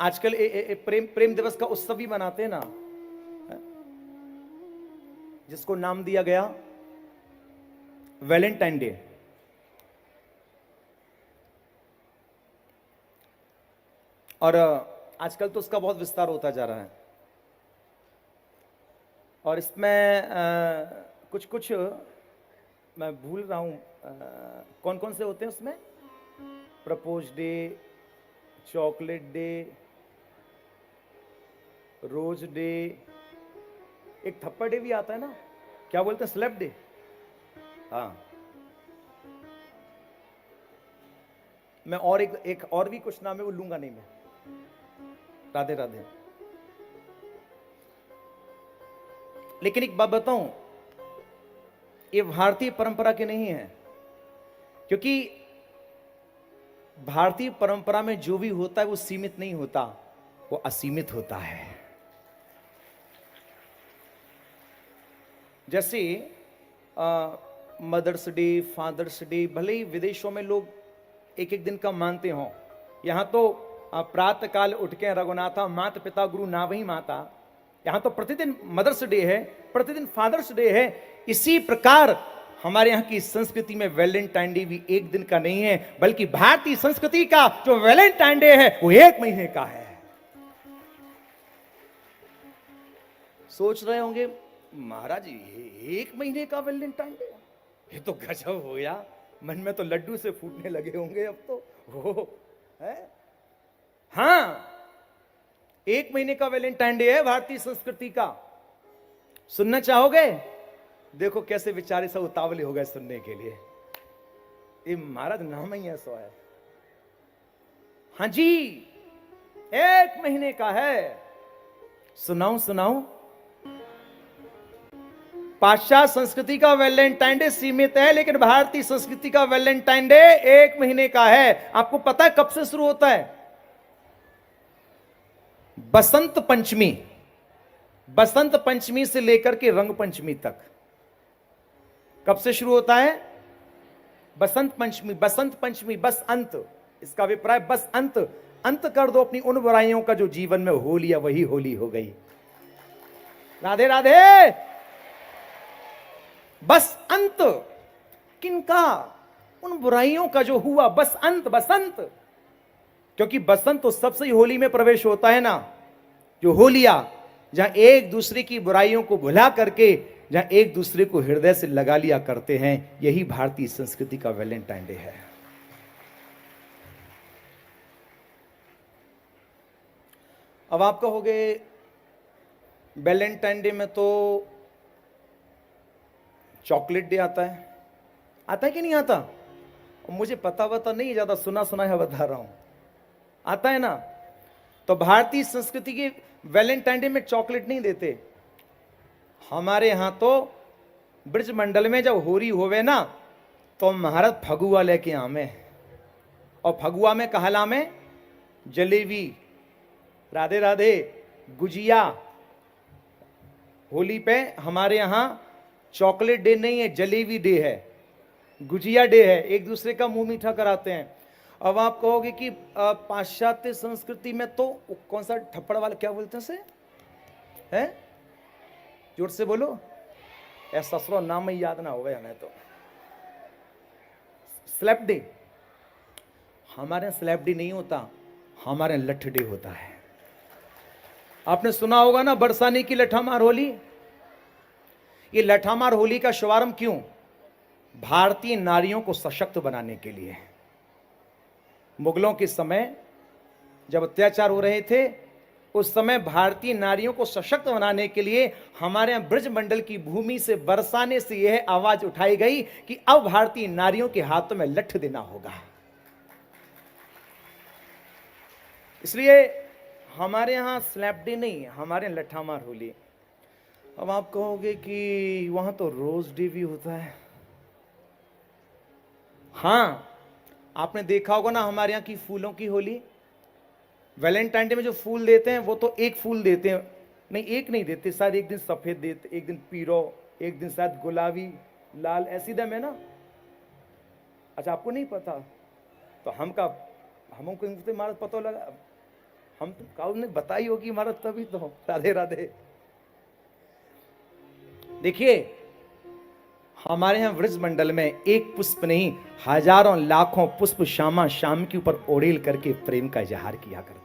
आजकल प्रेम प्रेम दिवस का उत्सव भी मनाते हैं ना, जिसको नाम दिया गया वैलेंटाइन डे। और आजकल तो उसका बहुत विस्तार होता जा रहा है। और इसमें कुछ कुछ मैं भूल रहा हूं, कौन कौन से होते हैं उसमें? Propose day, chocolate day, rose day, एक थप्पड़ डे भी आता है ना, क्या बोलते हैं, स्लैप डे। हाँ, मैं और एक और भी कुछ नाम है, वो लूंगा नहीं मैं। राधे राधे। लेकिन एक बात बताऊं, ये भारतीय परंपरा के नहीं है, क्योंकि भारतीय परंपरा में जो भी होता है वो सीमित नहीं होता, वो असीमित होता है। जैसे मदर्स डे, फादर्स डे, भले ही विदेशों में लोग एक एक दिन का मानते हों, यहां तो प्रातः काल उठ के रघुनाथा माता पिता गुरु ना वही माता, यहां तो प्रतिदिन मदर्स डे है, प्रतिदिन फादर्स डे है। इसी प्रकार हमारे यहां की संस्कृति में वैलेंटाइन डे भी एक दिन का नहीं है, बल्कि भारतीय संस्कृति का जो वैलेंटाइन डे है वो एक महीने का है। सोच रहे होंगे महाराज ये एक महीने का वैलेंटाइन डे, ये तो गजब हो गया, मन में तो लड्डू से फूटने लगे होंगे अब तो। हो है? हाँ, एक महीने का वैलेंटाइन डे है भारतीय संस्कृति का। सुनना चाहोगे? देखो कैसे बेचारे सब उतावले हो गए सुनने के लिए। ये महाराज नाम ही ऐसा है। हाँ जी, एक महीने का है। सुनाऊं सुनाऊं, पाश्चात्य संस्कृति का वैलेंटाइन डे सीमित है, लेकिन भारतीय संस्कृति का वैलेंटाइन डे एक महीने का है। आपको पता है कब से शुरू होता है? बसंत पंचमी, बसंत पंचमी से लेकर के रंग पंचमी तक। कब से शुरू होता है? बसंत पंचमी। बसंत पंचमी बस अंत, इसका अभिप्राय बस अंत, अंत कर दो अपनी उन बुराइयों का जो जीवन में हो लिया, वही होली हो गई। राधे राधे। बस अंत किनका? उन बुराइयों का जो हुआ, बस अंत, बसंत। क्योंकि बसंत तो सबसे ही होली में प्रवेश होता है ना, जो होलिया, जहां एक दूसरे की बुराइयों को भुला करके, जहां एक दूसरे को हृदय से लगा लिया करते हैं, यही भारतीय संस्कृति का वैलेंटाइन डे है। अब आप कहोगे वैलेंटाइन डे में तो चॉकलेट डे आता है, आता है कि नहीं आता? मुझे पता नहीं, ज्यादा सुना सुना है बता रहा हूं, आता है ना। तो भारतीय संस्कृति के वैलेंटाइन डे में चॉकलेट नहीं देते। हमारे यहां तो ब्रज मंडल में जब होरी होवे ना, तो महाराज फगुआ लेके आमे, और फगुआ में कहला में जलेबी, राधे राधे, गुजिया। होली पे हमारे यहां चॉकलेट डे नहीं है, जलेबी डे है, गुजिया डे है, एक दूसरे का मुंह मीठा कराते हैं। अब आप कहोगे कि पाश्चात्य संस्कृति में तो कौन सा थप्पड़ वाला, क्या बोलते हैं से, है? जोर से बोलो, ऐसा ससुरो नाम ही याद ना हो गया हमें तो। Slap day. हमारे स्लैप डे नहीं होता, हमारे लठ डे होता है। आपने सुना होगा ना बरसाने की लठामार होली। ये लठामार होली का शुभारंभ क्यों? भारतीय नारियों को सशक्त बनाने के लिए। मुगलों के समय जब अत्याचार हो रहे थे, उस समय भारतीय नारियों को सशक्त बनाने के लिए हमारे यहां ब्रज मंडल की भूमि से बरसाने से यह आवाज उठाई गई कि अब भारतीय नारियों के हाथों में लठ देना होगा। इसलिए हमारे यहां स्लैप डे नहीं, हमारे यहां लठामार होली। अब आप कहोगे कि वहां तो रोज डे भी होता है। हां, आपने देखा होगा ना हमारे यहां की फूलों की होली। वैलेंटाइन डे में जो फूल देते हैं वो तो एक फूल देते हैं, नहीं एक नहीं देते, शायद एक दिन सफेद देते, एक दिन पीरो, एक दिन शायद गुलाबी, लाल, ऐसी दम है ना। अच्छा, आपको नहीं पता? तो हमको मारा पता लगा, हम तो काऊ ने बताई होगी हमारा, तभी तो। राधे राधे। देखिए हमारे यहाँ व्रज मंडल में एक पुष्प नहीं, हजारों लाखों पुष्प श्यामा श्याम के ऊपर ओढ़ेल करके प्रेम का इजहार किया करते।